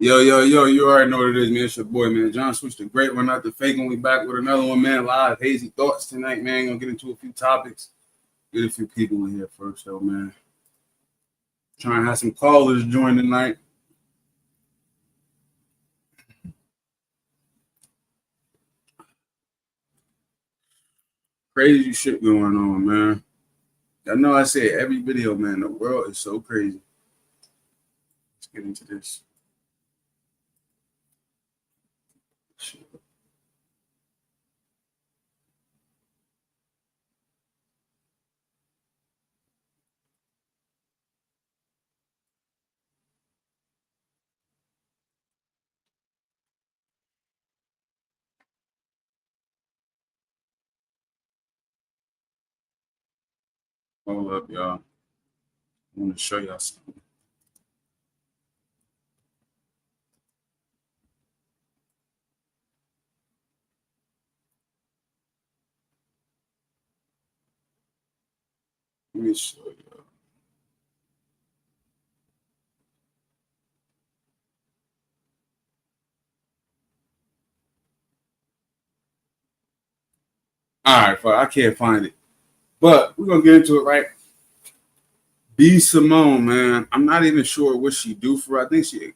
Yo, you already know what it is, man. It's your boy, man. John switched the great one out the fake one. We back with another one, man. Live Hazy thoughts tonight, man. Gonna get into a few topics. Get a few people in here first, though, man. Trying to have some callers join tonight. Crazy shit going on, man. I know I say it every video, man. The world is so crazy. Let's get into this. Shit. Hold up, y'all. I want to show y'all something. Let me show y'all. All right, fuck, I can't find it. But we're going to get into it, right? B Simone, man. I'm not even sure what she do for. I think she a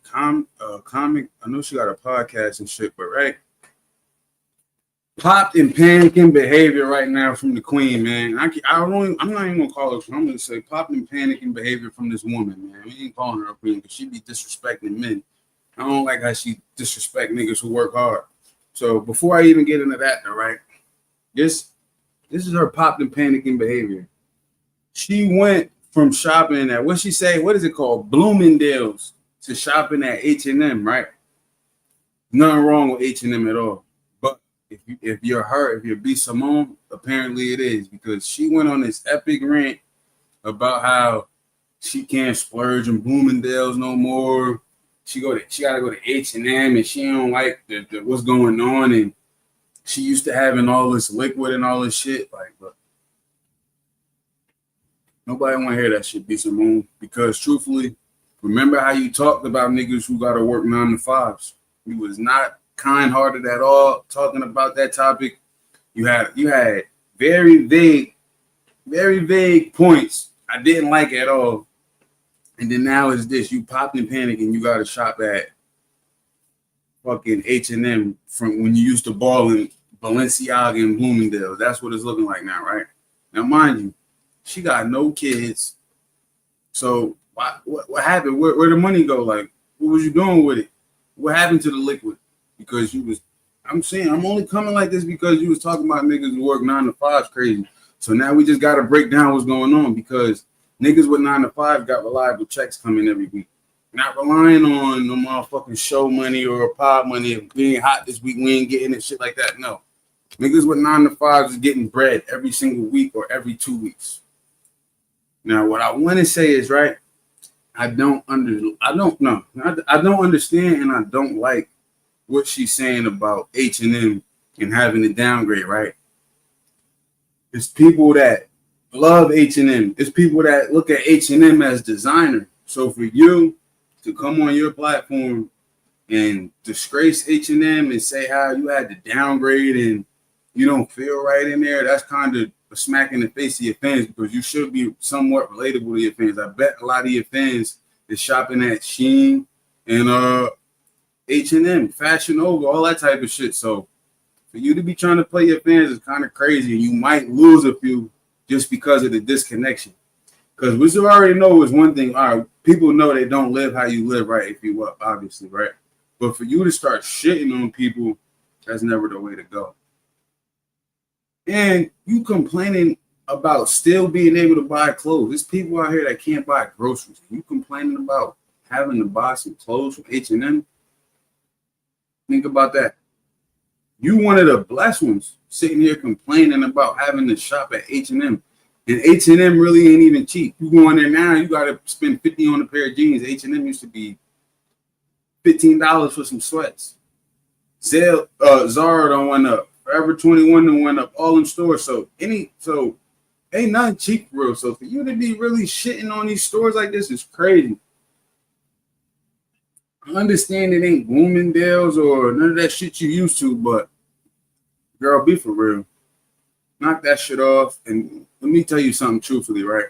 comic. I know she got a podcast and shit, but right. Popped and panicking behavior right now from the queen, man. I'm not even gonna call her. I'm gonna say popped and panicking behavior from this woman, man. We ain't calling her a queen because she be disrespecting men. I don't like how she disrespect niggas who work hard. So before I even get into that, though, right? This is her popped and panicking behavior. She went from shopping at what she say, what is it called? Bloomingdale's to shopping at H&M, right? Nothing wrong with H&M at all. But if you're her, if you're B Simone, apparently it is because she went on this epic rant about how she can't splurge in Bloomingdale's no more. She gotta go to H&M and she don't like what's going on, and she used to having all this liquid and all this shit. Like, look, nobody want to hear that shit, B Simone, because truthfully, remember how you talked about niggas who got to work 9 to 5s. You was not kind-hearted at all talking about that topic. You had very vague points I didn't like at all. And then now it's this. You popped and panic and you got to shop at fucking H&M from when you used to ball in Balenciaga and Bloomingdale's. That's what it's looking like now, right? Now, mind you, she got no kids. So what happened? Where the money go? Like, what was you doing with it? What happened to the liquid? Because I'm saying I'm only coming like this because you was talking about niggas who work 9 to 5s crazy. So now we just got to break down what's going on because niggas with 9 to 5 got reliable checks coming every week. Not relying on no motherfucking show money or pod money. If we ain't hot this week, we ain't getting it, shit like that. No. Niggas with 9 to 5s is getting bread every single week or every 2 weeks. Now, what I want to say is, right, I don't understand and I don't like what she's saying about H&M and having a downgrade, right? It's people that love H&M. It's people that look at H&M as designer. So for you to come on your platform and disgrace H&M and say how you had to downgrade and you don't feel right in there, that's kind of a smack in the face of your fans because you should be somewhat relatable to your fans. I bet a lot of your fans is shopping at Shein and H&M, Fashion Nova, all that type of shit. So for you to be trying to play your fans is kind of crazy, and you might lose a few just because of the disconnection. Because what you already know is one thing. All right, people know they don't live how you live, right? If you up, obviously, right? But for you to start shitting on people, that's never the way to go. And you complaining about still being able to buy clothes. There's people out here that can't buy groceries. You complaining about having to buy some clothes from H&M? Think about that. You one of the blessed ones sitting here complaining about having to shop at H&M. And H&M really ain't even cheap. You go in there now, you got to spend $50 on a pair of jeans. H&M used to be $15 for some sweats. Zara done went up. Forever 21 done went up. All in stores. So ain't nothing cheap for real. So for you to be really shitting on these stores like this is crazy. I understand it ain't Bloomingdale's or none of that shit you used to, but girl, be for real. Knock that shit off. And let me tell you something truthfully, right?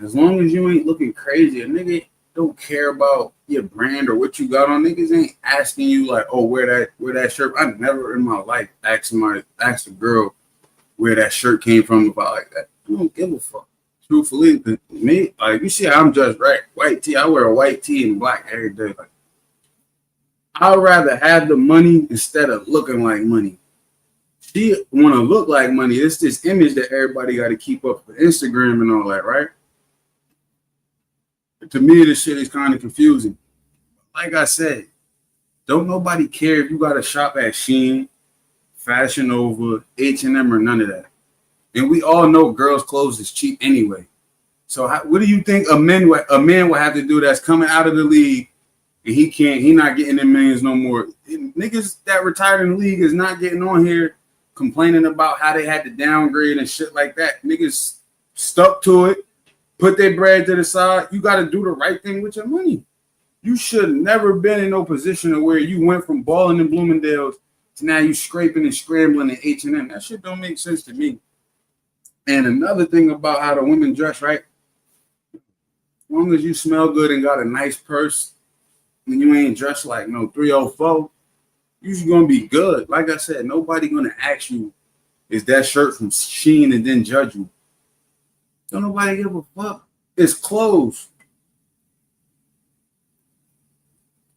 As long as you ain't looking crazy, a nigga don't care about your brand or what you got on. Niggas ain't asking you like, oh, wear that shirt. I never in my life asked a girl where that shirt came from if I like that. I don't give a fuck. Truthfully, me, like you see, I'm just right. White tee. I wear a white tee and black every day. Like I'd rather have the money instead of looking like money. She want to look like money. It's this image that everybody got to keep up for Instagram and all that, right? To me, this shit is kind of confusing. Like I said, don't nobody care if you got to shop at Shein, Fashion Nova, H&M, or none of that. And we all know girls' clothes is cheap anyway. So what do you think a man would have to do that's coming out of the league and he not getting them millions no more? Niggas that retired in the league is not getting on here complaining about how they had to downgrade and shit like that. Niggas stuck to it, put their bread to the side. You got to do the right thing with your money. You should never been in no position of where you went from balling in Bloomingdale's to now you scraping and scrambling in H&M. That shit don't make sense to me. And another thing about how the women dress, right? As long as you smell good and got a nice purse and you ain't dressed like no 304, you're going to be good. Like I said, nobody going to ask you, is that shirt from Shein and then judge you. Don't nobody give a fuck. It's clothes.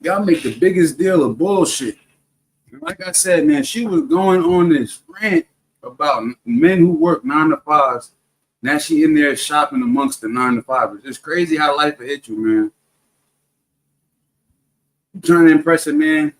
Y'all make the biggest deal of bullshit. And like I said, man, she was going on this rant about men who work 9 to 5s. Now she in there shopping amongst the 9 to 5s. It's crazy how life will hit you, man. You trying to impress a man?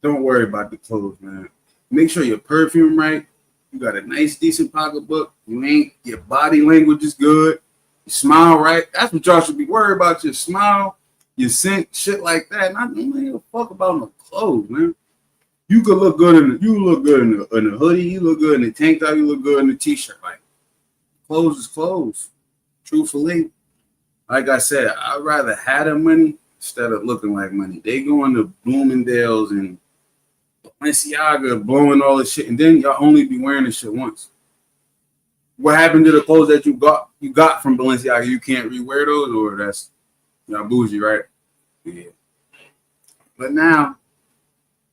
Don't worry about the clothes, man. Make sure your perfume right. You got a nice, decent pocketbook. Your body language is good. You smile right. That's what y'all should be worried about. Your smile, your scent, shit like that. Not give a fuck about no clothes, man. You could look good in the hoodie. You look good in the tank top. You look good in the t-shirt. Like clothes is clothes. Truthfully, like I said, I'd rather have the money instead of looking like money. They going to Bloomingdale's and Balenciaga blowing all this shit, and then y'all only be wearing this shit once. What happened to the clothes that you got from Balenciaga? You can't rewear those, or that's y'all bougie, right? Yeah. But now,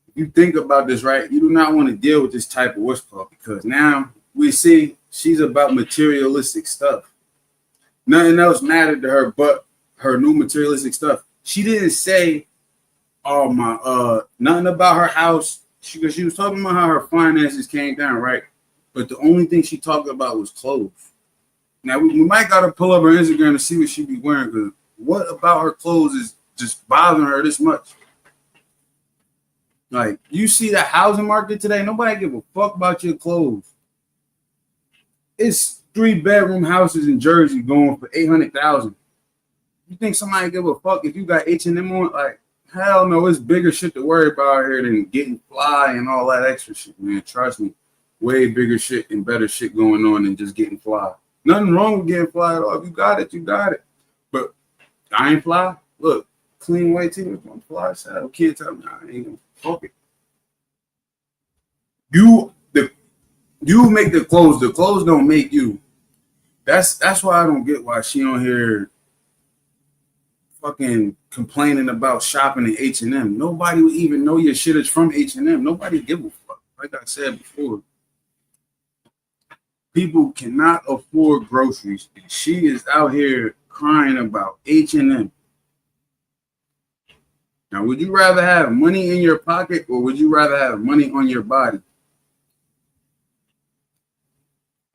if you think about this, right, you do not want to deal with this type of what's called, because now we see she's about materialistic stuff. Nothing else mattered to her but her new materialistic stuff. She didn't say, "Oh my, nothing about her house." She was talking about how her finances came down, right? But the only thing she talked about was clothes. Now we might gotta pull up her Instagram to see what she be wearing, because what about her clothes is just bothering her this much? Like, you see the housing market today, nobody give a fuck about your clothes. It's 3-bedroom houses in Jersey going for $800,000. You think somebody give a fuck if you got H&M on? Like, hell no, it's bigger shit to worry about here than getting fly and all that extra shit, man. Trust me, way bigger shit and better shit going on than just getting fly. Nothing wrong with getting fly at all. If you got it, you got it. But I ain't fly. Look, clean white tee with my fly side. Can't tell me I ain't gonna fuck it. You make the clothes. The clothes don't make you. That's why I don't get why she on here fucking complaining about shopping at H&M. Nobody would even know your shit is from H&M. Nobody give a fuck. Like I said before, people cannot afford groceries. And she is out here crying about H&M. Now, would you rather have money in your pocket or would you rather have money on your body?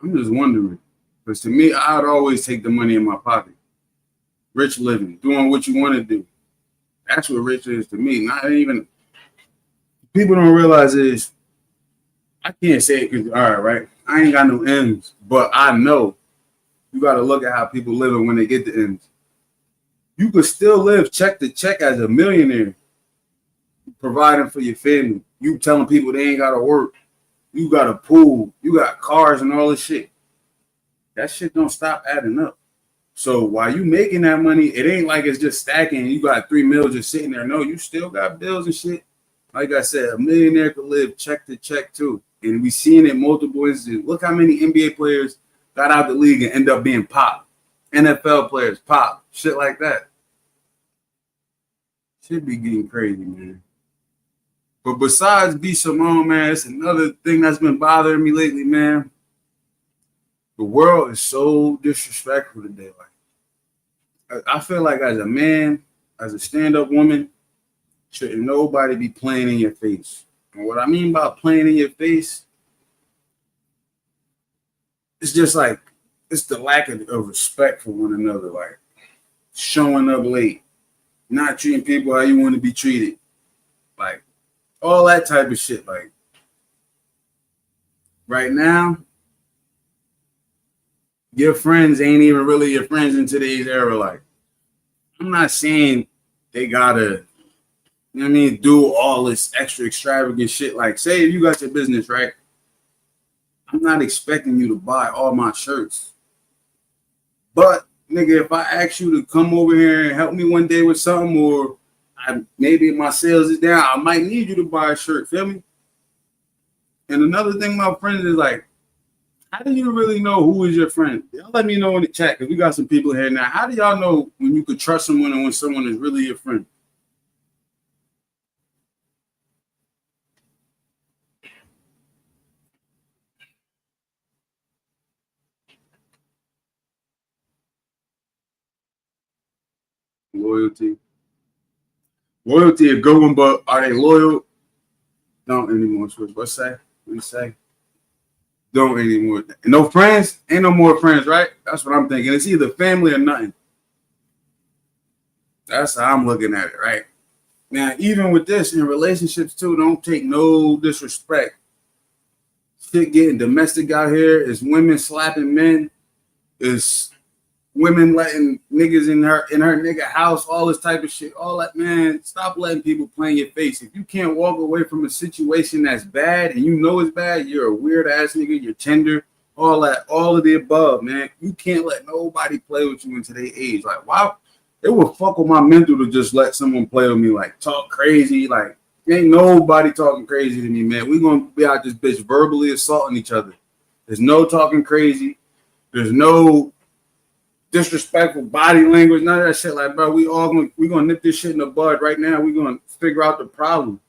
I'm just wondering. Because to me, I'd always take the money in my pocket. Rich living, doing what you want to do. That's what rich is to me. Not even, people don't realize is, I can't say it because, all right, I ain't got no ends, but I know you got to look at how people live when they get the ends. You could still live check to check as a millionaire, providing for your family. You telling people they ain't got to work. You got a pool. You got cars and all this shit. That shit don't stop adding up. So while you making that money, it ain't like it's just stacking. You got 3 mil just sitting there. No, you still got bills and shit. Like I said, a millionaire could live check to check too. And we seen it multiple instances. Look how many NBA players got out the league and end up being pop. NFL players pop. Shit like that. Should be getting crazy, man. But besides B. Simone, man, it's another thing that's been bothering me lately, man. The world is so disrespectful today. Like, I feel like as a man, as a stand-up woman, shouldn't nobody be playing in your face. And what I mean by playing in your face, it's just like, it's the lack of respect for one another. Like, showing up late, not treating people how you want to be treated. Like, all that type of shit. Like, right now, your friends ain't even really your friends in today's era. Like, I'm not saying they gotta, you know what I mean, do all this extra extravagant shit. Like, say if you got your business, right? I'm not expecting you to buy all my shirts. But, nigga, if I ask you to come over here and help me one day with something, or maybe my sales is down, I might need you to buy a shirt, feel me? And another thing, my friends, is like, how do you really know who is your friend? Y'all let me know in the chat, because we got some people here now. How do y'all know when you could trust someone and when someone is really your friend? Loyalty. Loyalty is good one, but are they loyal? Don't anymore. What's say? What you say? Don't anymore. No friends? Ain't no more friends, right? That's what I'm thinking. It's either family or nothing. That's how I'm looking at it, right? Now, even with this, in relationships too, don't take no disrespect. Shit getting domestic out here is women slapping men, is women letting niggas in her nigga house, all this type of shit. All that, man, stop letting people play in your face. If you can't walk away from a situation that's bad and you know it's bad, you're a weird ass nigga, you're tender, all that, all of the above, man. You can't let nobody play with you in today's age. Like, why? It would fuck with my mental to just let someone play with me, like talk crazy. Like, ain't nobody talking crazy to me, man. We gonna be out this bitch verbally assaulting each other. There's no talking crazy. There's no disrespectful body language, none of that shit. Like, bro, we gonna nip this shit in the bud right now. We gonna figure out the problem.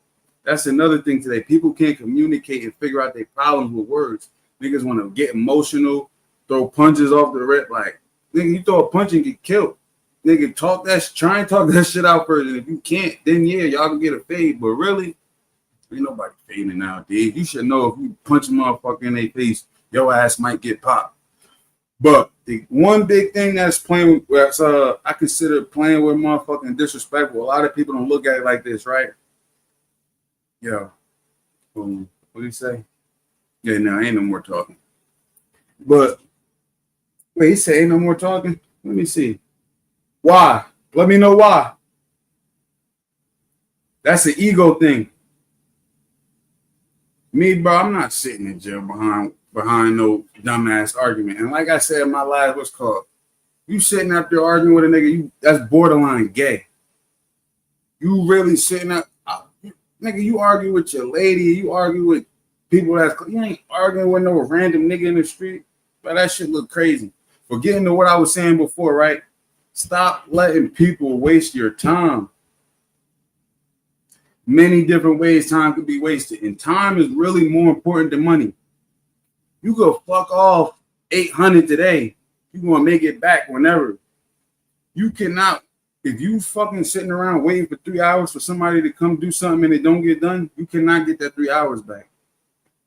That's another thing today. People can't communicate and figure out their problems with words. Niggas want to get emotional, throw punches off the rip. Like, nigga, you throw a punch and get killed. Nigga, try and talk that shit out first. And if you can't, then yeah, y'all can get a fade. But really, ain't nobody fading nowadays. You should know if you punch a motherfucker in their face, your ass might get popped. But the one big thing that's playing, I consider playing with motherfucking disrespectful. A lot of people don't look at it like this, right? Yeah. What do you say? Yeah, no, ain't no more talking. But wait, he said ain't no more talking? Let me see. Why? Let me know why. That's an ego thing. Me, bro, I'm not sitting in jail behind no dumbass argument. And like I said in my last, what's called, you sitting up there arguing with a nigga, that's borderline gay. You really sitting up, nigga, you argue with your lady, you argue with people you ain't arguing with no random nigga in the street. But that shit look crazy. But getting to what I was saying before, right? Stop letting people waste your time. Many different ways time could be wasted. And time is really more important than money. You go fuck off 800 today. You're going to make it back whenever. You cannot, if you fucking sitting around waiting for 3 hours for somebody to come do something and it don't get done, you cannot get that 3 hours back.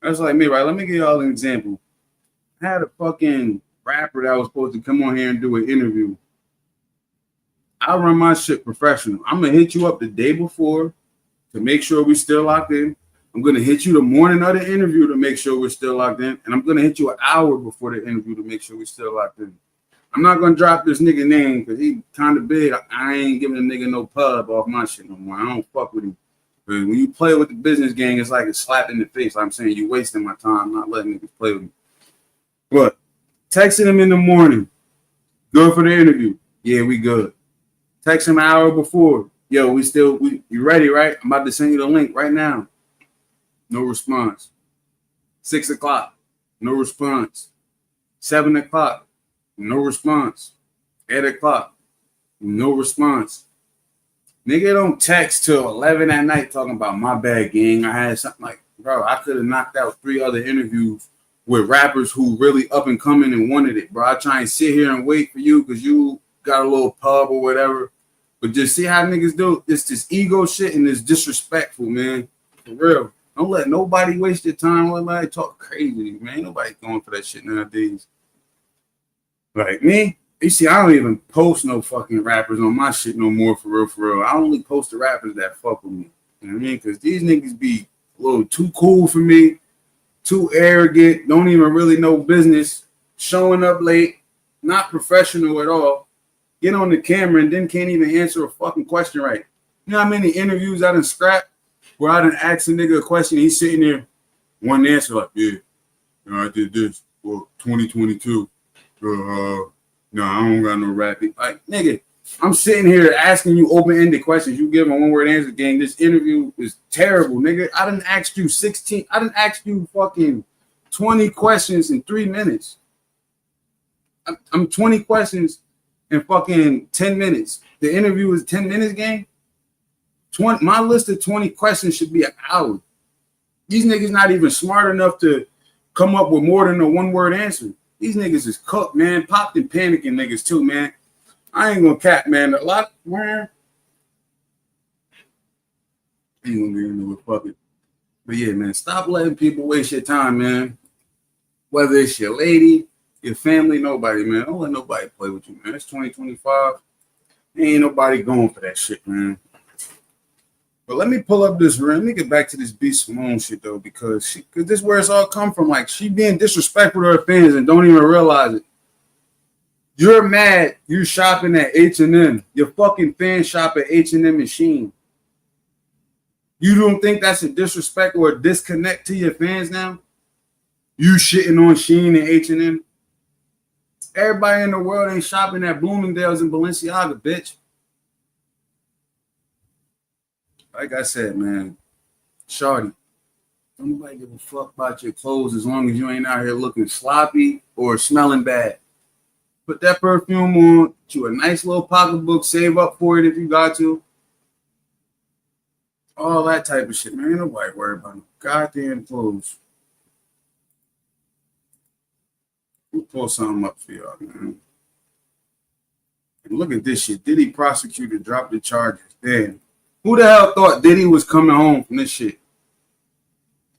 That's like me, right? Let me give y'all an example. I had a fucking rapper that was supposed to come on here and do an interview. I run my shit professional. I'm going to hit you up the day before to make sure we still locked in. I'm going to hit you the morning of the interview to make sure we're still locked in. And I'm going to hit you an hour before the interview to make sure we're still locked in. I'm not going to drop this nigga name because he kind of big. I ain't giving a nigga no pub off my shit no more. I don't fuck with him. But when you play with the business gang, it's like a slap in the face. I'm saying you wasting my time, not letting niggas play with me. But texting him in the morning, Good for the interview. Yeah, we good. Text him an hour before. Yo, you ready, right? I'm about to send you the link right now. No response. 6 o'clock. No response. 7 o'clock. No response. 8 o'clock. No response. Nigga don't text till 11 at night talking about my bad, gang. I had something like, bro, I could have knocked out 3 other interviews with rappers who really up and coming and wanted it, bro. I try and sit here and wait for you because you got a little pub or whatever. But just see how niggas do. It's this ego shit and it's disrespectful, man. For real. Don't let nobody waste your time. Let nobody talk crazy, man. Ain't nobody going for that shit nowadays. Like me, you see, I don't even post no fucking rappers on my shit no more, for real, for real. I only post the rappers that fuck with me. You know what I mean? Because these niggas be a little too cool for me, too arrogant, don't even really know business, showing up late, not professional at all. Get on the camera and then can't even answer a fucking question right. You know how many interviews I done scrapped where I done asked a nigga a question, he's sitting there, one answer like, yeah, I did this for 2022. No, I don't got no rap. Like, nigga, I'm sitting here asking you open-ended questions. You give a one-word answer, gang. This interview is terrible, nigga. I done asked you fucking 20 questions in 3 minutes. I'm 20 questions in fucking 10 minutes. The interview is 10 minutes, gang. My list of 20 questions should be an hour. These niggas not even smart enough to come up with more than a one-word answer. These niggas is cooked, man. Popped and panicking niggas too, man. I ain't gonna cap, man. A lot, man. Ain't gonna get into it, fuck it. But yeah, man, stop letting people waste your time, man. Whether it's your lady, your family, nobody, man. Don't let nobody play with you, man. It's 2025. Ain't nobody going for that shit, man. But let me pull up this ring. Let me get back to this B Simone shit though, because this is where it's all come from. Like, she being disrespectful to her fans and don't even realize it. You're mad. You shopping at H&M. Your fucking fans shop at H&M and Shein. You don't think that's a disrespect or a disconnect to your fans now? You shitting on Shein and H&M. Everybody in the world ain't shopping at Bloomingdale's and Balenciaga, bitch. Like I said, man, shawty, don't nobody give a fuck about your clothes as long as you ain't out here looking sloppy or smelling bad. Put that perfume on, get you a nice little pocketbook, save up for it if you got to. All that type of shit, man. Ain't nobody worried about no goddamn clothes. We'll pull something up for y'all, man. And look at this shit. Diddy prosecutor dropped the charges. Damn. Who the hell thought Diddy was coming home from this shit?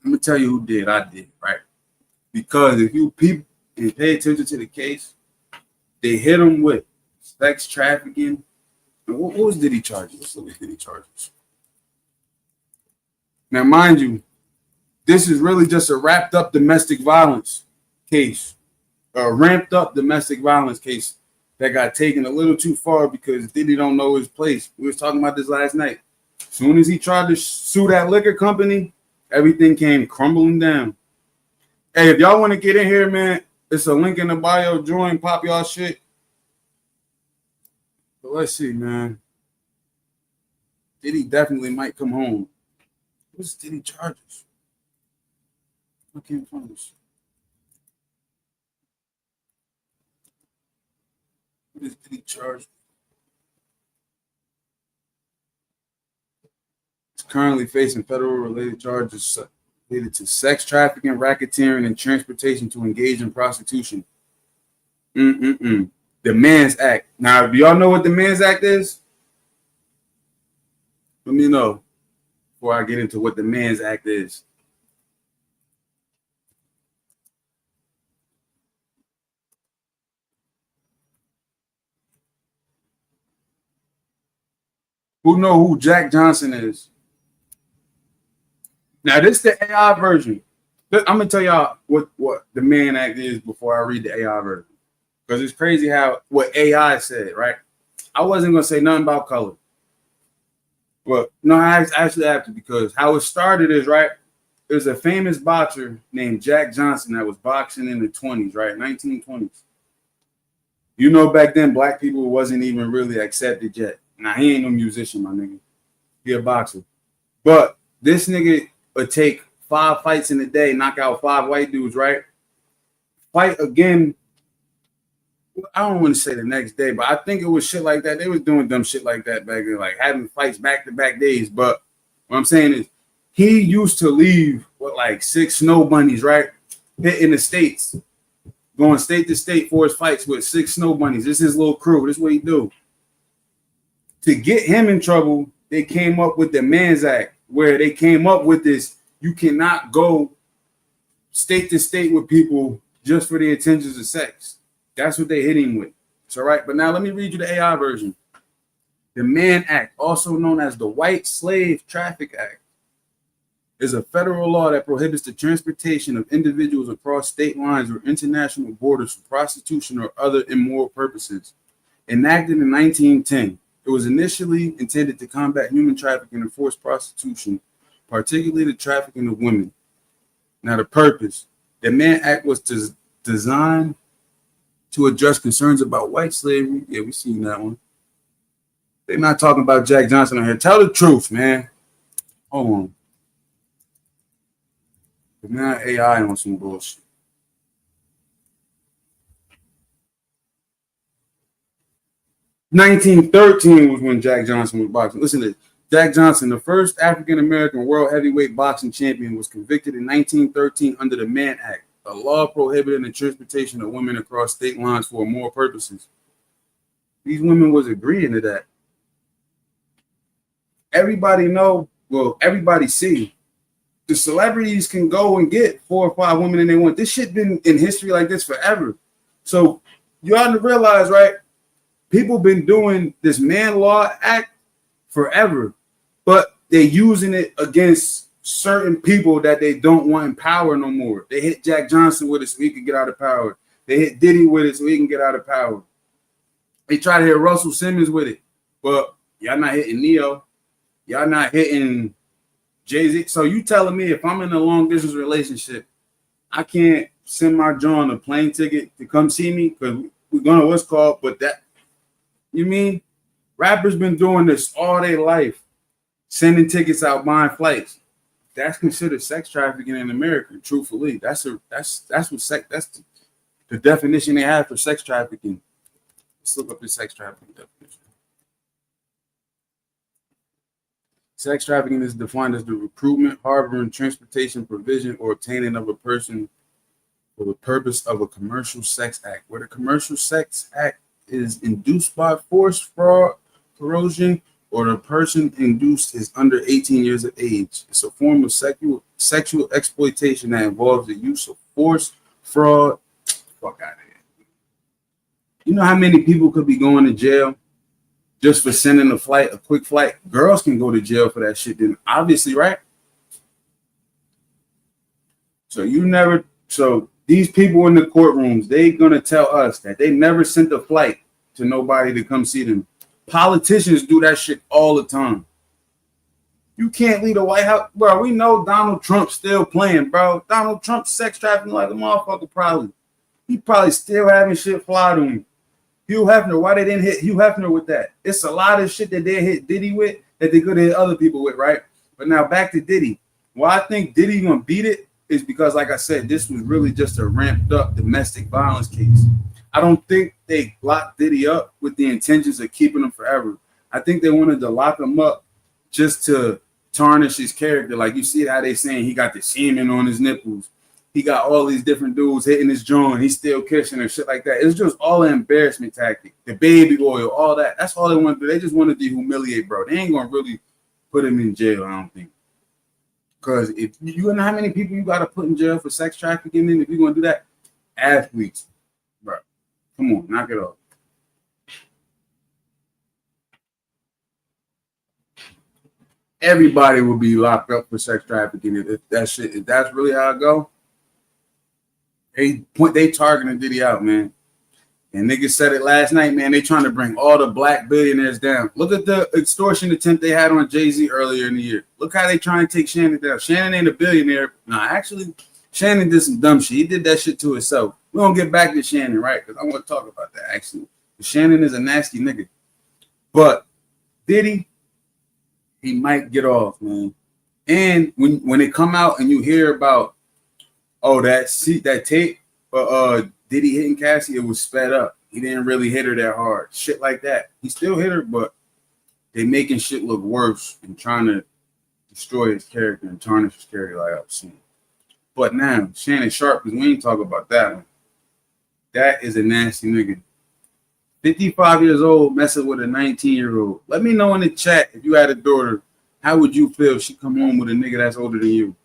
Let me tell you who did. I did, right? Because if you peep and pay attention to the case, they hit him with sex trafficking. And what was Diddy charges? Let's look at Diddy charges. Now, mind you, this is really just a wrapped up domestic violence case. A ramped up domestic violence case that got taken a little too far because Diddy don't know his place. We was talking about this last night. As soon as he tried to sue that liquor company, everything came crumbling down. Hey, if y'all want to get in here, man, it's a link in the bio. Join, pop y'all shit. But let's see, man. Diddy definitely might come home. What's Diddy charges? I can't find this. What is Diddy charged? He's currently facing federal related charges related to sex trafficking, racketeering, and transportation to engage in prostitution. The Man's Act. Now, do y'all know what the Man's Act is? Let me know before I get into what the Man's Act is. Who know who Jack Johnson is? Now, this is the AI version. I'm going to tell y'all what the Mann Act is before I read the AI version. Because it's crazy how what AI said, right? I wasn't going to say nothing about color. But no, I actually have to, because how it started is, right, there's a famous boxer named Jack Johnson that was boxing in the 20s, right, 1920s. You know, back then, black people wasn't even really accepted yet. Now, he ain't no musician, my nigga. He a boxer. But this nigga would take 5 fights in a day, knock out 5 white dudes, right? Fight again. I don't want to say the next day, but I think it was shit like that. They was doing dumb shit like that back then, like having fights back-to-back days. But what I'm saying is he used to leave with like 6 snow bunnies, right? Hitting the states, going state to state for his fights with 6 snow bunnies. This is his little crew. This is what he do. To get him in trouble, they came up with the Man's Act, where they came up with this: you cannot go state to state with people just for the intentions of sex. That's what they hit him with. It's all right. But now let me read you the AI version. The Mann Act, also known as the White Slave Traffic Act, is a federal law that prohibits the transportation of individuals across state lines or international borders for prostitution or other immoral purposes. Enacted in 1910, it was initially intended to combat human trafficking and forced prostitution, particularly the trafficking of women. Now, the purpose: the Mann Act was designed to address concerns about white slavery. Yeah, we seen that one. They're not talking about Jack Johnson on here. Tell the truth, man. Hold on. But now AI on some bullshit. 1913 was when Jack Johnson was boxing. Listen to this. Jack Johnson, the first African-American world heavyweight boxing champion, was convicted in 1913 under the Mann Act, a law prohibiting the transportation of women across state lines for immoral purposes. These women was agreeing to that. Everybody know, well, everybody see, the celebrities can go and get 4 or 5 women and they want. This shit been in history like this forever. So you ought to realize, right? People been doing this Mann Law Act forever, but they using it against certain people that they don't want in power no more. They hit Jack Johnson with it so he can get out of power. They hit Diddy with it so he can get out of power. They try to hit Russell Simmons with it, but y'all not hitting Neo. Y'all not hitting Jay-Z. So you telling me if I'm in a long distance relationship, I can't send my John a plane ticket to come see me because we're gonna what's called, but that, you mean rappers been doing this all their life, sending tickets out, buying flights. That's considered sex trafficking in America. Truthfully, that's the definition they have for sex trafficking. Let's look up the sex trafficking definition. Sex trafficking is defined as the recruitment, harboring, transportation, provision, or obtaining of a person for the purpose of a commercial sex act. Where the commercial sex act is induced by force, fraud, corrosion, or the person induced is under 18 years of age. It's a form of sexual exploitation that involves the use of force, fraud. Fuck out of here. You know how many people could be going to jail just for sending a quick flight? Girls can go to jail for that shit, then obviously, right? So these people in the courtrooms, they gonna tell us that they never sent a flight to nobody to come see them. Politicians do that shit all the time. You can't leave the White House, bro. We know Donald Trump's still playing, bro. Donald Trump sex trafficking like a motherfucker, probably. He probably still having shit fly to him. Hugh Hefner, why they didn't hit Hugh Hefner with that? It's a lot of shit that they hit Diddy with that they could hit other people with, right? But now back to Diddy. Why I think Diddy gonna beat it is because, like I said, this was really just a ramped up domestic violence case. I don't think they locked Diddy up with the intentions of keeping him forever. I think they wanted to lock him up just to tarnish his character. Like you see how they saying he got the semen on his nipples. He got all these different dudes hitting his joint. He's still kissing and shit like that. It's just all an embarrassment tactic. The baby oil, all that. That's all they want to do. They just wanted to humiliate, bro. They ain't gonna really put him in jail, I don't think. Because if you know how many people you got to put in jail for sex trafficking, and if you're gonna do that, athletes, bro. Come on, knock it off. Everybody will be locked up for sex trafficking if that's really how it go. They targeting Diddy out, man. And niggas said it last night, man. They trying to bring all the black billionaires down. Look at the extortion attempt they had on Jay-Z earlier in the year. Look how they trying to take Shannon down. Shannon ain't a billionaire. Nah, actually, Shannon did some dumb shit. He did that shit to himself. We're gonna get back to Shannon, right? Because I want to talk about that actually. Shannon is a nasty nigga. But Diddy, he might get off, man. And when it come out and you hear about that tape, Diddy hitting Cassie, it was sped up. He didn't really hit her that hard. Shit like that. He still hit her, but they making shit look worse and trying to destroy his character and tarnish his character like I've seen. But now, Shannon Sharpe, because we ain't talk about that one. That is a nasty nigga. 55 years old, messing with a 19-year-old. Let me know in the chat if you had a daughter, how would you feel if she come home with a nigga that's older than you?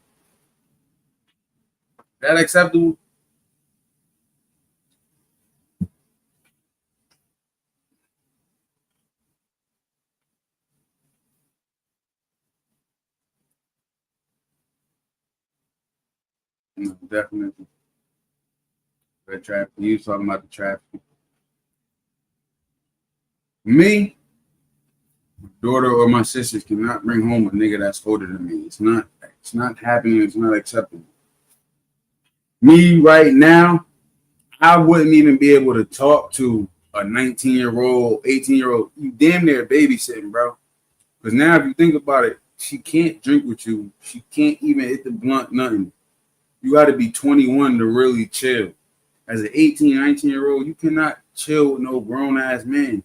Is that acceptable? No, definitely. The traffic. You was talking about the traffic. Me, my daughter or my sisters cannot bring home a nigga that's older than me. It's not happening. It's not acceptable. Me right now, I wouldn't even be able to talk to a 19-year-old, 18-year-old. You damn near babysitting, bro. Because now if you think about it, she can't drink with you. She can't even hit the blunt, nothing. You got to be 21 to really chill. As an 18, 19-year-old, you cannot chill with no grown-ass man.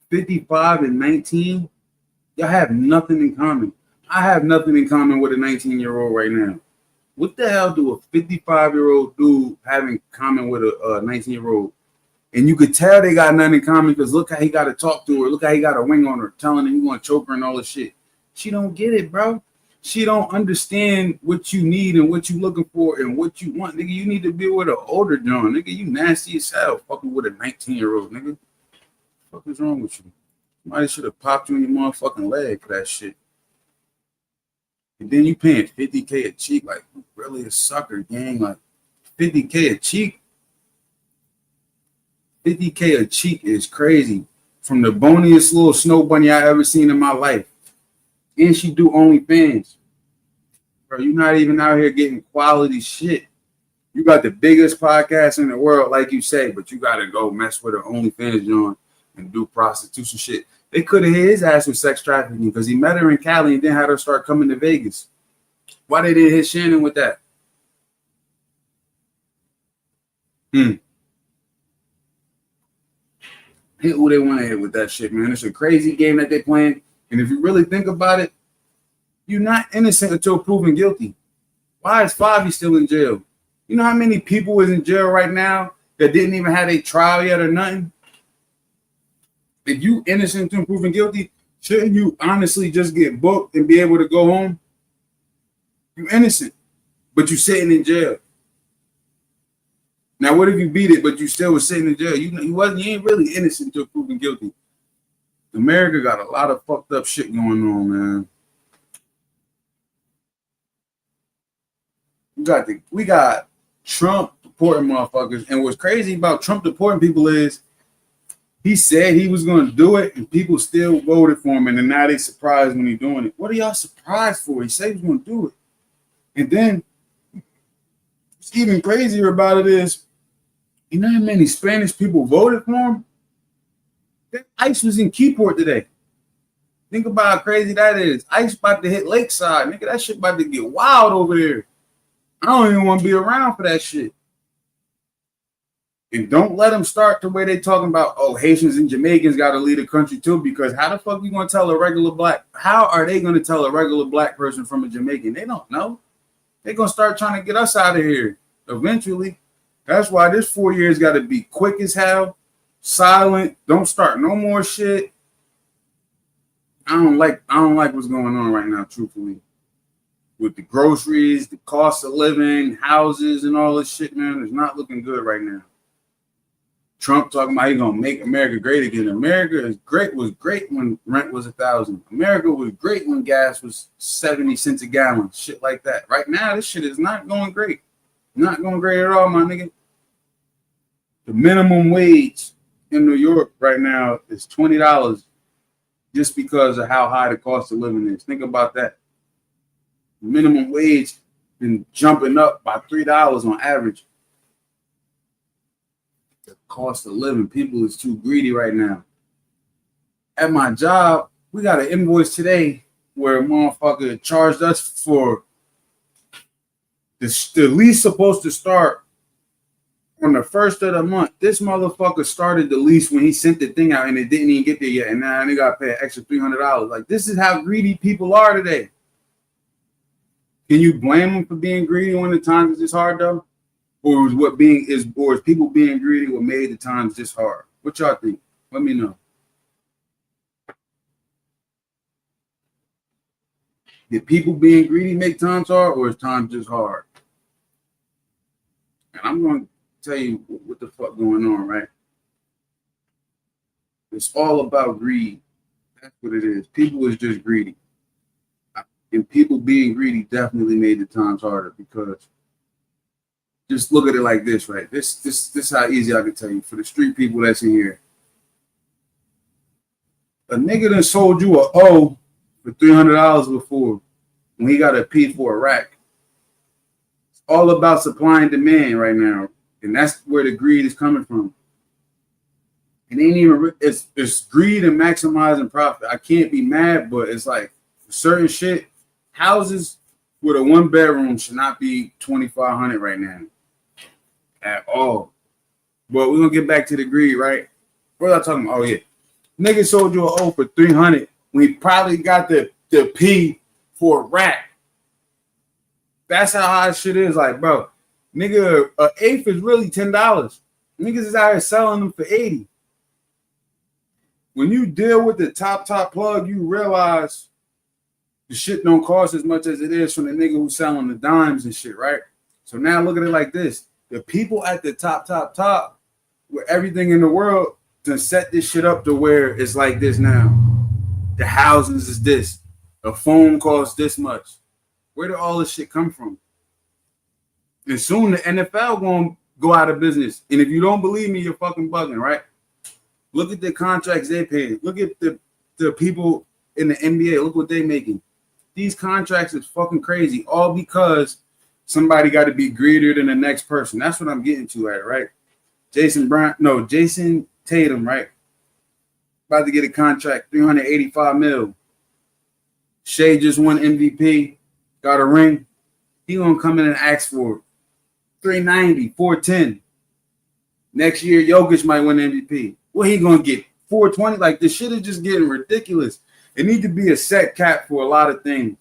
55 and 19, y'all have nothing in common. I have nothing in common with a 19-year-old right now. What the hell do a 55-year-old dude have in common with a 19-year-old? And you could tell they got nothing in common because look how he got to talk to her. Look how he got a wing on her, telling her he want to choke her and all this shit. She don't get it, bro. She don't understand what you need and what you looking for and what you want. Nigga, you need to be with an older John. Nigga, you nasty as hell fucking with a 19-year-old, nigga. What is wrong with you? Somebody should have popped you in your motherfucking leg for that shit. And then you paying $50K a cheek, like really a sucker, gang. Like $50K a cheek. $50K a cheek is crazy. From the boniest little snow bunny I ever seen in my life. And she do OnlyFans. Bro, you're not even out here getting quality shit. You got the biggest podcast in the world, like you say, but you got to go mess with her OnlyFans, John, and do prostitution shit. They could have hit his ass with sex trafficking because he met her in Cali and then had her start coming to Vegas. Why they didn't hit Shannon with that? Hit who they want to hit with that shit, man. It's a crazy game that they playing. And if you really think about it, you're not innocent until proven guilty. Why is Favi still in jail? You know how many people is in jail right now that didn't even have a trial yet or nothing? If you innocent until proven guilty, shouldn't you honestly just get booked and be able to go home? You innocent, but you sitting in jail. Now, what if you beat it, but you still was sitting in jail? You ain't really innocent until proven guilty. America got a lot of fucked up shit going on, man. We got Trump deporting motherfuckers, and what's crazy about Trump deporting people is he said he was going to do it, and people still voted for him, and then now they surprised when he's doing it. What are y'all surprised for? He said he was going to do it, and then what's even crazier about it is, you know how many Spanish people voted for him? That ICE was in Keyport today. Think about how crazy that is. ICE about to hit Lakeside. Nigga, that shit about to get wild over there. I don't even want to be around for that shit. And don't let them start the way they talking about, oh, Haitians and Jamaicans got to lead the country too, because how the fuck you going to tell a regular black, how are they going to tell a regular black person from a Jamaican? They don't know. They're going to start trying to get us out of here eventually. That's why this 4 years got to be quick as hell, silent, don't start no more shit. I don't like what's going on right now, truthfully. With the groceries, the cost of living, houses, and all this shit, man, it's not looking good right now. Trump talking about he's gonna make America great again. America was great when rent was $1,000. America was great when gas was 70 cents a gallon. Shit like that. Right now, this shit is not going great. Not going great at all, my nigga. The minimum wage in New York right now is $20 just because of how high the cost of living is. Think about that. Minimum wage been jumping up by $3 on average. The cost of living, people is too greedy right now. At my job, we got an invoice today where a motherfucker charged us for the lease supposed to start on the first of the month. This motherfucker started the lease when he sent the thing out and it didn't even get there yet, and now they got to pay an extra $300. Like, this is how greedy people are today. Can you blame them for being greedy when the times is this hard though? Or is people being greedy what made the times this hard? What y'all think? Let me know. Did people being greedy make times hard, or is times just hard? And I'm going to tell you what the fuck going on, right? It's all about greed. That's what it is. People is just greedy. And people being greedy definitely made the times harder, because just look at it like this, right? This is how easy I can tell you. For the street people that's in here, a nigga done sold you a O for $300 before when he got a P for a rack. It's all about supply and demand right now, and that's where the greed is coming from. It ain't even it's greed and maximizing profit. I can't be mad, but it's like for certain shit, houses with a 1-bedroom should not be $2,500 right now at all. But we're gonna get back to the greed, right? What was I talking about? Oh yeah, nigga sold you an O for $300 when he probably got the P for a rack. That's how high shit is. Like, bro, nigga, an eighth is really $10. Niggas is out here selling them for $80. When you deal with the top plug, you realize the shit don't cost as much as it is from the nigga who's selling the dimes and shit, right? So now look at it like this. The people at the top with everything in the world to set this shit up to where it's like this now. The houses is this. A phone costs this much. Where did all this shit come from? And soon the NFL gonna go out of business. And if you don't believe me, you're fucking bugging, right? Look at the contracts they pay. Look at the people in the NBA. Look what they making. These contracts is fucking crazy. All because somebody got to be greedier than the next person. That's what I'm getting to at, right? Jason Tatum, right? About to get a contract, $385 million. Shea just won MVP, got a ring. He gonna come in and ask for $390, $410. Next year, Jokic might win MVP. What he gonna get? $420? Like, this shit is just getting ridiculous. It needs to be a set cap for a lot of things,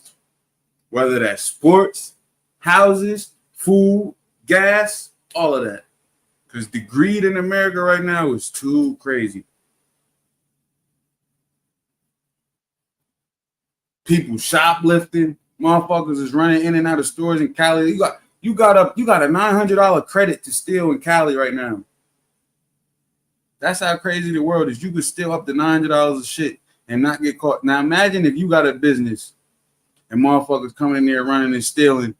whether that's sports, houses, food, gas, all of that. Because the greed in America right now is too crazy. People shoplifting, motherfuckers is running in and out of stores in Cali. You got a $900 credit to steal in Cali right now. That's how crazy the world is. You could steal up to $900 of shit and not get caught. Now imagine if you got a business and motherfuckers coming in there running and stealing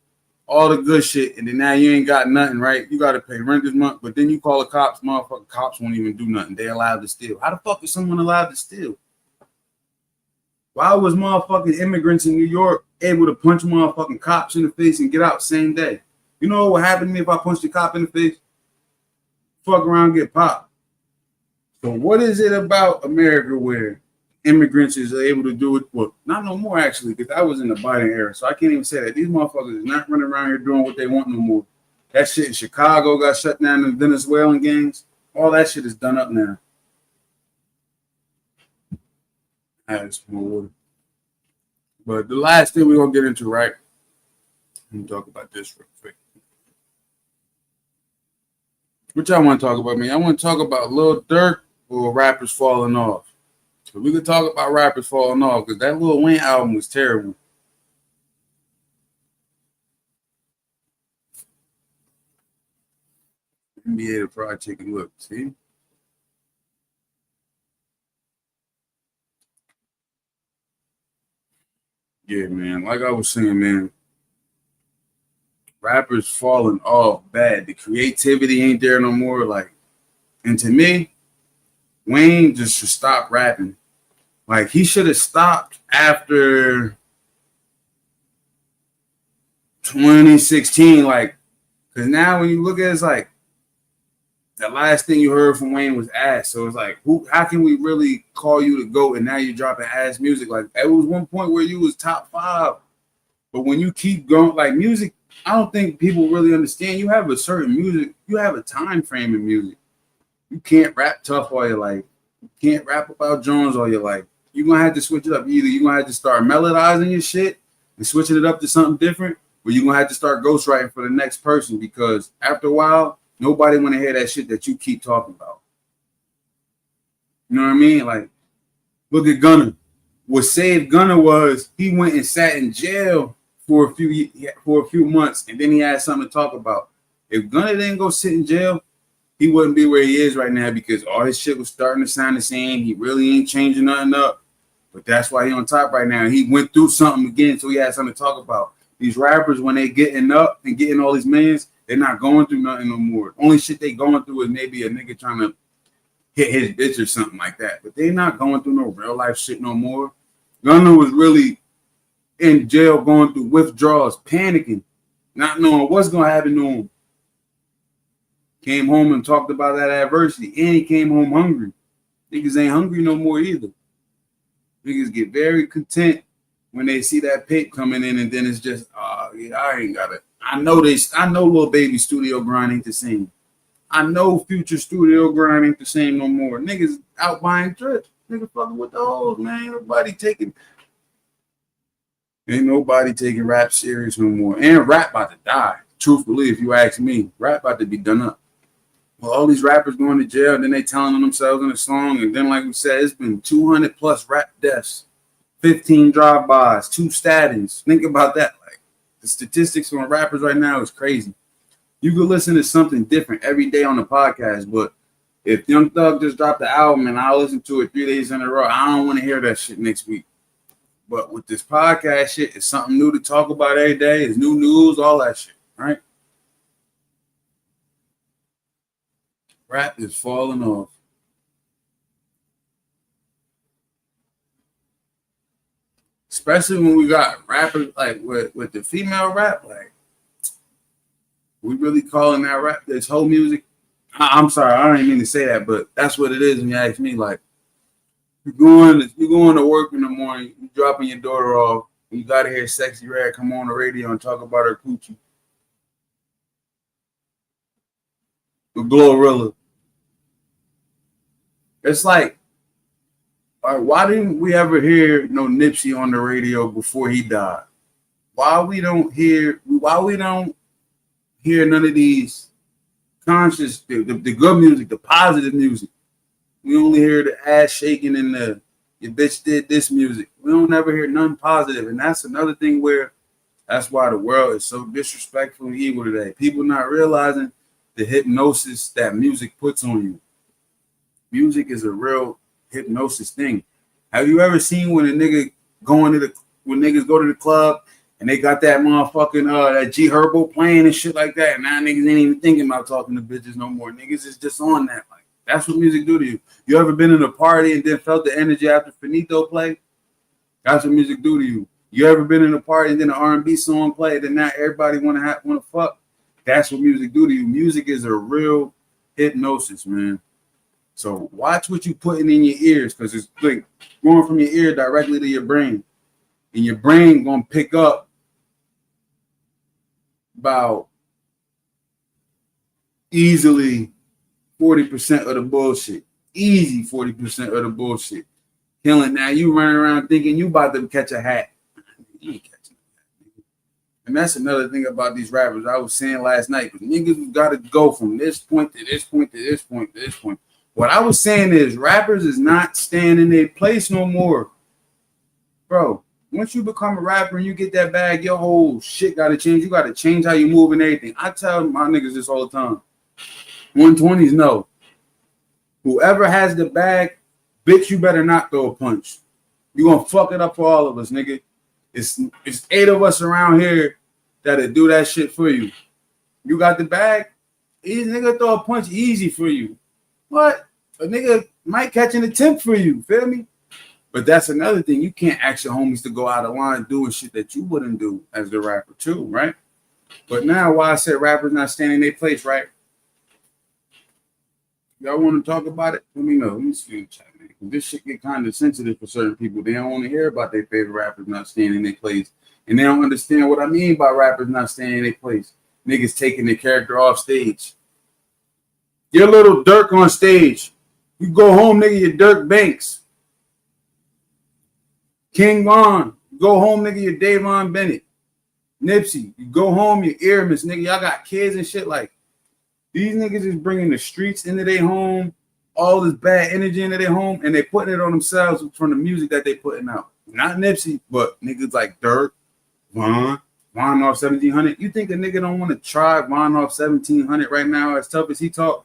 all the good shit, and then now you ain't got nothing, right? You got to pay rent this month, but then you call the cops, motherfucking cops won't even do nothing. They're allowed to steal. How the fuck is someone allowed to steal? Why was motherfucking immigrants in New York able to punch motherfucking cops in the face and get out same day? You know what happened to me if I punched a cop in the face? Fuck around, get popped. So what is it about America where immigrants is able to do it? Well, not no more actually, because I was in the Biden era, so I can't even say that. These motherfuckers is not running around here doing what they want no more. That shit in Chicago got shut down, the Venezuelan gangs. All that shit is done up now. As more water. But the last thing we're gonna get into, right? Let me talk about this real quick. What y'all want to talk about, man? I want to talk about Lil Durk or rappers falling off. So we could talk about rappers falling off because that Lil Wayne album was terrible. NBA the fried chicken. Look, see? Yeah, man. Like I was saying, man, rappers falling off bad. The creativity ain't there no more. Like, and to me, Wayne just should stop rapping. Like, he should have stopped after 2016, like, because now when you look at it, it's like the last thing you heard from Wayne was ass. So it's like, how can we really call you the GOAT and now you're dropping ass music? Like, it was one point where you was top 5. But when you keep going, like music, I don't think people really understand. You have a certain music, you have a time frame in music. You can't rap tough all your life. You can't rap about Jones all your life. You're going to have to switch it up. Either you're going to have to start melodizing your shit and switching it up to something different, or you're going to have to start ghostwriting for the next person, because after a while, nobody want to hear that shit that you keep talking about. You know what I mean? Like, look at Gunna. What saved Gunna was he went and sat in jail for a few months, and then he had something to talk about. If Gunna didn't go sit in jail, he wouldn't be where he is right now, because all his shit was starting to sound the same. He really ain't changing nothing up. But that's why he on top right now. He went through something again, so he had something to talk about. These rappers, when they getting up and getting all these millions, they're not going through nothing no more. Only shit they going through is maybe a nigga trying to hit his bitch or something like that. But they not going through no real life shit no more. Gunna was really in jail, going through withdrawals, panicking, not knowing what's going to happen to him. Came home and talked about that adversity, and he came home hungry. Niggas ain't hungry no more either. Niggas get very content when they see that pay coming in, and then it's just, yeah, I ain't got it. I know Lil Baby studio grind ain't the same. I know Future studio grind ain't the same no more. Niggas out buying trips. Niggas fucking with the hoes, man. Ain't nobody taking rap serious no more. And rap about to die. Truthfully, if you ask me, rap about to be done up. Well, all these rappers going to jail, and then they telling on themselves in a song, and then like we said, it's been 200 plus rap deaths, 15 drive-bys, 2 statins. Think about that. Like, the statistics on rappers right now is crazy. You could listen to something different every day on the podcast, but if Young Thug just dropped the album and I listen to it 3 days in a row, I don't want to hear that shit next week. But with this podcast shit, it's something new to talk about every day. It's new news, all that shit, right? Rap is falling off. Especially when we got rappers like with the female rap, like we really calling that rap, this whole music. I'm sorry, I don't even mean to say that, but that's what it is when you ask me. Like, you're going to work in the morning, you dropping your daughter off, and you gotta hear Sexy Red come on the radio and talk about her coochie. The Glorilla. It's like, why didn't we ever hear no Nipsey on the radio before he died? Why we don't hear none of these conscious, the good music, the positive music? We only hear the ass shaking and the your bitch did this music. We don't ever hear none positive. And that's another thing where that's why the world is so disrespectful and evil today. People not realizing the hypnosis that music puts on you. Music is a real hypnosis thing. Have you ever seen when a nigga when niggas go to the club and they got that motherfucking that G Herbo playing and shit like that, and now niggas ain't even thinking about talking to bitches no more. Niggas is just on that. Like, that's what music do to you. You ever been in a party and then felt the energy after Finito play? That's what music do to you. You ever been in a party and then an R&B song played and now everybody wanna fuck? That's what music do to you. Music is a real hypnosis, man. So watch what you putting in your ears, because it's like going from your ear directly to your brain. And your brain gonna pick up about easily 40% of the bullshit. Easy 40% of the bullshit. Killing now, you running around thinking you about to catch a hat. You ain't catching a hat. And that's another thing about these rappers. I was saying last night, niggas gotta go from this point to this point to this point to this point. What I was saying is rappers is not staying in their place no more. Bro, once you become a rapper and you get that bag, your whole shit got to change. You got to change how you move and everything. I tell my niggas this all the time. 120s know. Whoever has the bag, bitch, you better not throw a punch. You going to fuck it up for all of us, nigga. It's 8 of us around here that'll do that shit for you. You got the bag, easy nigga throw a punch easy for you. What? A nigga might catch an attempt for you, feel me? But that's another thing. You can't ask your homies to go out of line doing shit that you wouldn't do as the rapper too, right? But now, why I said rappers not standing in their place, right? Y'all want to talk about it? Let me know. Let me see in the chat, man. This shit get kind of sensitive for certain people. They don't want to hear about their favorite rappers not standing in their place. And they don't understand what I mean by rappers not standing in their place. Niggas taking their character off stage. Your little Dirk on stage. You go home, nigga, your Dirk Banks. King Von. Go home, nigga, your Davon Bennett. Nipsey. You go home, your Earmus, nigga. Y'all got kids and shit like. These niggas is bringing the streets into their home, all this bad energy into their home, and they putting it on themselves from the music that they putting out. Not Nipsey, but niggas like Dirk, Von off 1700. You think a nigga don't want to try Von off 1700 right now as tough as he talk?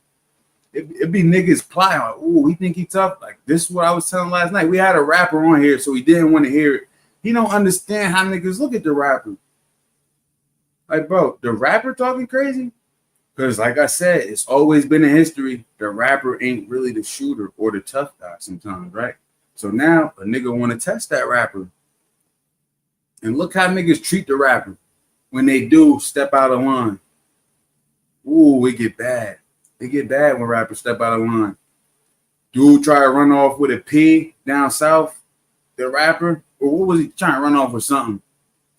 It be niggas plotting like, ooh, he think he tough. Like, this is what I was telling last night. We had a rapper on here, so he didn't want to hear it. He don't understand how niggas look at the rapper. Like, bro, the rapper talking crazy? Because, like I said, it's always been in history, the rapper ain't really the shooter or the tough guy sometimes, right? So now a nigga want to test that rapper. And look how niggas treat the rapper when they do step out of line. Ooh, it get bad. It get bad when rappers step out of line. Dude try to run off with a P down south, the rapper. Or what was he trying to run off with something?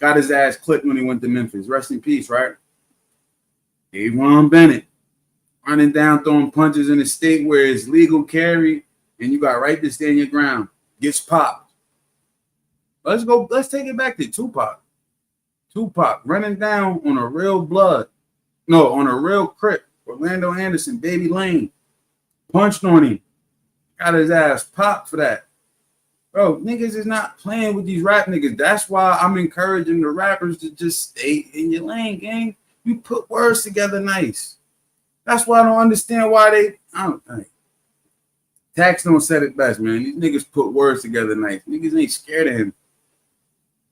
Got his ass clipped when he went to Memphis. Rest in peace, right? Davon Bennett running down, throwing punches in a state where it's legal carry, and you got right to stand your ground. Gets popped. Let's take it back to Tupac. Tupac running down on a real blood. No, on a real Crip. Orlando Anderson, Baby Lane. Punched on him. Got his ass popped for that. Bro, niggas is not playing with these rap niggas. That's why I'm encouraging the rappers to just stay in your lane, gang. You put words together nice. That's why I don't understand why I don't think. Tax don't said it best, man. These niggas put words together nice. Niggas ain't scared of him.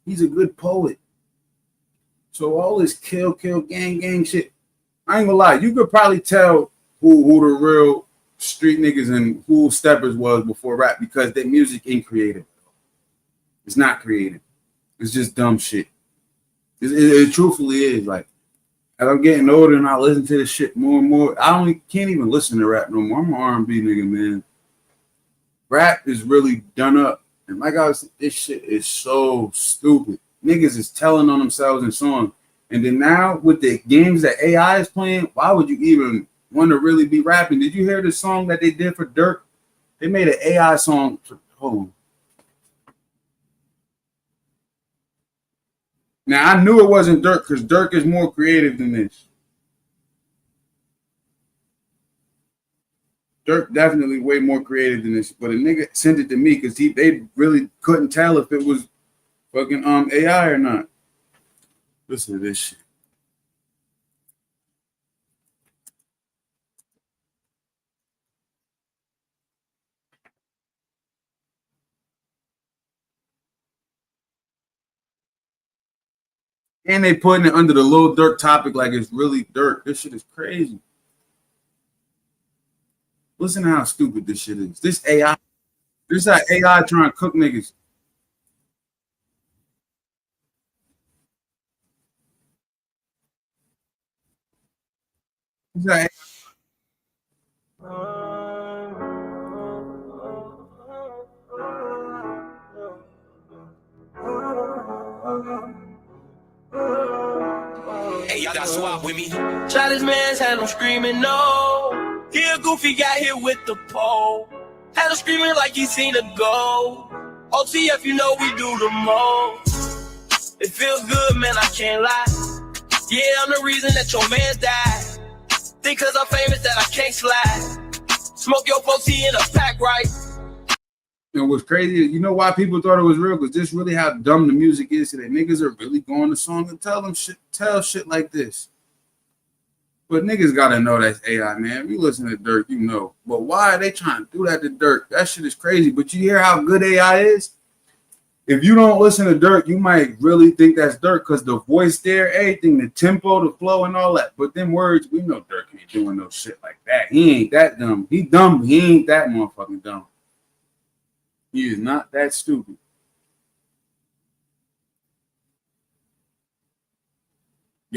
He's a good poet. So all this kill, gang shit. I ain't gonna lie. You could probably tell who the real street niggas and who steppers was before rap because their music ain't creative. It's not creative. It's just dumb shit. It truthfully is. Like, as I'm getting older and I listen to this shit more and more, can't even listen to rap no more. I'm an R&B nigga, man. Rap is really done up. And like I was, this shit is so stupid. Niggas is telling on themselves in songs. And then now with the games that AI is playing, why would you even want to really be rapping? Did you hear the song that they did for Dirk? They made an AI song. Hold on. Now, I knew it wasn't Dirk because Dirk is more creative than this. Dirk definitely way more creative than this. But a nigga sent it to me because they really couldn't tell if it was fucking AI or not. Listen to this shit. And they putting it under the Lil Durk topic like it's really Dirk. This shit is crazy. Listen to how stupid this shit is. This AI trying to cook niggas. This AI. Hey, y'all got swap with me. Shot his man's, had him screaming, no. Here, Goofy got hit with the pole. Had him screaming like he seen a goal. OTF, you know we do the most. It feels good, man, I can't lie. Yeah, I'm the reason that your man died. Think cause I'm famous that I can't slide. Smoke your folks, he in a pack, right? And what's crazy, you know why people thought it was real? Because this really how dumb the music is today. Niggas are really going to song and tell shit like this. But niggas gotta know that's AI, man. If you listen to Dirk, you know. But why are they trying to do that to Dirk? That shit is crazy. But you hear how good AI is? If you don't listen to Dirk, you might really think that's Dirk because the voice there, everything, the tempo, the flow, and all that. But them words, we know Dirk ain't doing no shit like that. He ain't that dumb. He dumb. He ain't that motherfucking dumb. He is not that stupid.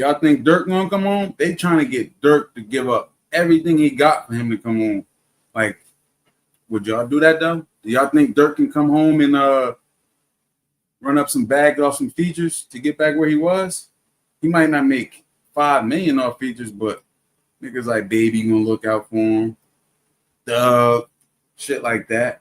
Y'all think Dirk gonna come home? They trying to get Dirk to give up everything he got for him to come home. Like, would y'all do that though? Do y'all think Dirk can come home and run up some bags off some features to get back where he was? He might not make $5 million off features, but niggas like Baby gonna look out for him. Shit like that.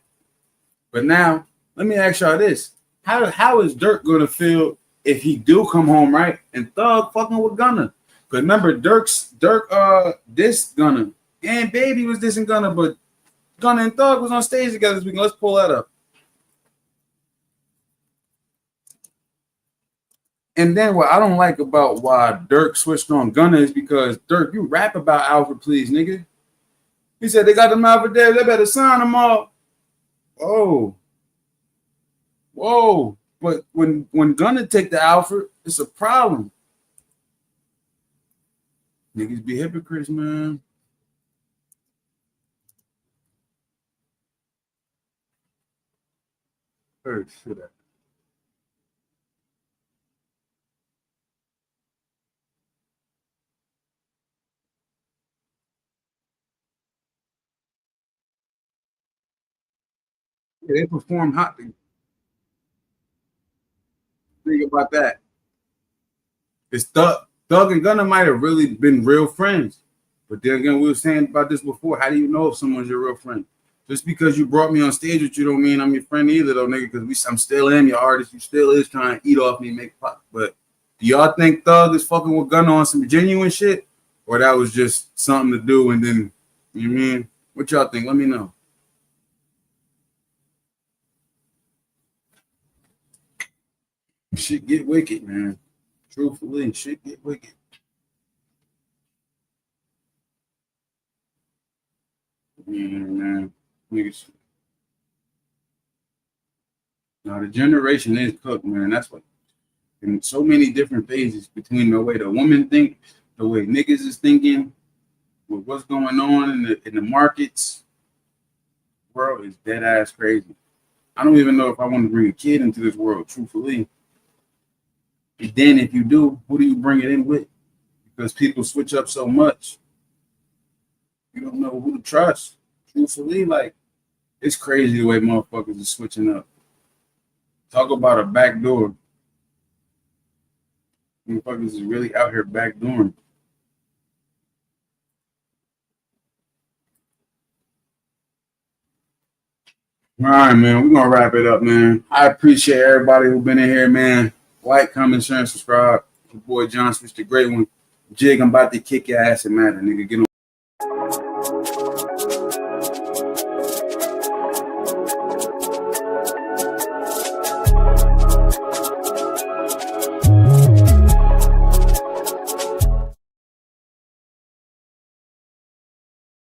But now, let me ask y'all this. How is Dirk gonna feel if he do come home, right? And Thug fucking with Gunna? Because remember, Dirk dissed Gunna. And Baby was dissing Gunna, but Gunna and Thug was on stage together this weekend. Let's pull that up. And then what I don't like about why Dirk switched on Gunna is because, Dirk, you rap about Alfred, please, nigga. He said they got them Alfred there. They better sign them all. Whoa. But when Gunna take the Alfred, it's a problem. Niggas be hypocrites, man. Shit. Yeah, they perform hot. Think about that. It's Thug and Gunna might have really been real friends. But then again, we were saying about this before. How do you know if someone's your real friend? Just because you brought me on stage with you don't mean I'm your friend either, though, nigga, because I'm still am your artist. You still is trying to eat off me and make pop. But do y'all think Thug is fucking with Gunna on some genuine shit? Or that was just something to do and then, you know what I mean? What y'all think? Let me know. Shit get wicked, man. Truthfully, shit get wicked. Yeah, man. Niggas. Now the generation is cooked, man. That's what in so many different phases between the way the women think, the way niggas is thinking, with what's going on in the markets. World is dead ass crazy. I don't even know if I want to bring a kid into this world, truthfully. And then if you do, who do you bring it in with? Because people switch up so much. You don't know who to trust. Truthfully, like, it's crazy the way motherfuckers are switching up. Talk about a back door. Motherfuckers is really out here backdooring. All right, man. We're gonna wrap it up, man. I appreciate everybody who's been in here, man. Like, comment, share, and subscribe. Your boy John Switch, the great one. Jig, I'm about to kick your ass and matter, nigga. Get on.